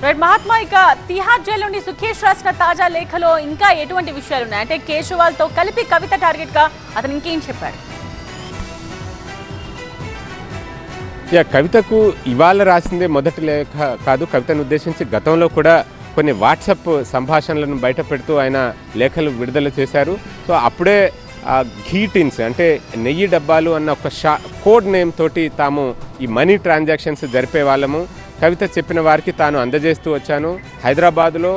Right Mahatma, ఇక Tihar jail నుండి సుఖేష్ రాసిన తాజా లేఖలో ఇంకా ఎటువంటి విషయాలు ఉన్నాయి అంటే కేజ్రీవాల్తో కలిపి కవిత టార్గెట్ గా అతను ఇంకేం చెప్పాడు? కవితకు ఇవాళ రాసిందే మొదటి లేఖ కాదు. కవితను ఉద్దేశించి గతంలో కూడా కొన్ని వాట్సాప్ సంభాషణలను బయట పెడుతూ ఆయన లేఖలు విడుదల చేశారు. సో అప్పుడే ఘీ టిన్స్ అంటే నెయ్యి డబ్బాలు అన్న ఒక కోడ్ నేమ్ తోటి తాము ఈ మనీ ట్రాన్సాక్షన్స్ జరిపే వాళ్ళము. కవిత చెప్పిన వారికి తాను అందజేస్తూ వచ్చాను. హైదరాబాద్లో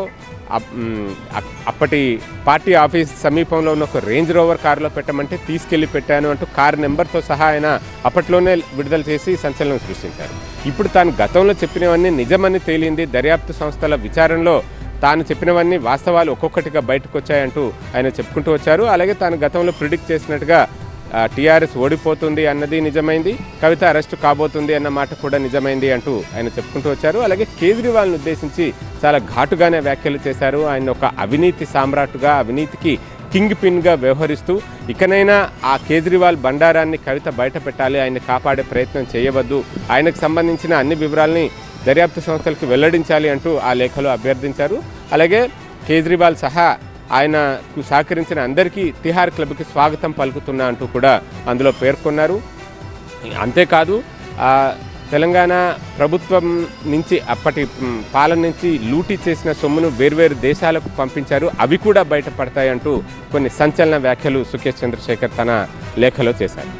అప్పటి పార్టీ ఆఫీస్ సమీపంలో ఉన్న ఒక రేంజ్ రోవర్ కారులో పెట్టమంటే తీసుకెళ్లి పెట్టాను అంటూ కారు నెంబర్తో సహా ఆయన అప్పట్లోనే విడుదల చేసి సంచలనం సృష్టించారు. ఇప్పుడు తాను గతంలో చెప్పినవన్నీ నిజమని తేలింది. దర్యాప్తు సంస్థల విచారణలో తాను చెప్పినవన్నీ వాస్తవాలు ఒక్కొక్కటిగా బయటకు వచ్చాయంటూ ఆయన చెప్పుకుంటూ వచ్చారు. అలాగే తాను గతంలో ప్రిడిక్ట్ చేసినట్టుగా టీఆర్ఎస్ ఓడిపోతుంది అన్నది నిజమైంది, కవిత అరెస్టు కాబోతుంది అన్న మాట కూడా నిజమైంది అంటూ ఆయన చెప్పుకుంటూ వచ్చారు. అలాగే కేజ్రీవాల్ను ఉద్దేశించి చాలా ఘాటుగానే వ్యాఖ్యలు చేశారు. ఆయన ఒక అవినీతి సామ్రాట్టుగా, అవినీతికి కింగ్ పిన్గా వ్యవహరిస్తూ ఇకనైనా ఆ కేజ్రీవాల్ బండారాన్ని కవిత బయట పెట్టాలి, ఆయన్ని కాపాడే ప్రయత్నం చేయవద్దు, ఆయనకు సంబంధించిన అన్ని వివరాల్ని దర్యాప్తు సంస్థలకు వెల్లడించాలి అంటూ ఆ లేఖలో అభ్యర్థించారు. అలాగే కేజ్రీవాల్ సహా ఆయనకు సహకరించిన అందరికీ తిహార్ క్లబ్కి స్వాగతం పలుకుతున్నా అంటూ కూడా అందులో పేర్కొన్నారు. అంతేకాదు తెలంగాణ ప్రభుత్వం నుంచి అప్పటి పాలన నుంచి లూటీ చేసిన సొమ్మును వేర్వేరు దేశాలకు పంపించారు, అవి కూడా బయటపడతాయంటూ కొన్ని సంచలన వ్యాఖ్యలు సుఖేష్ చంద్రశేఖర్ తన లేఖలో చేశారు.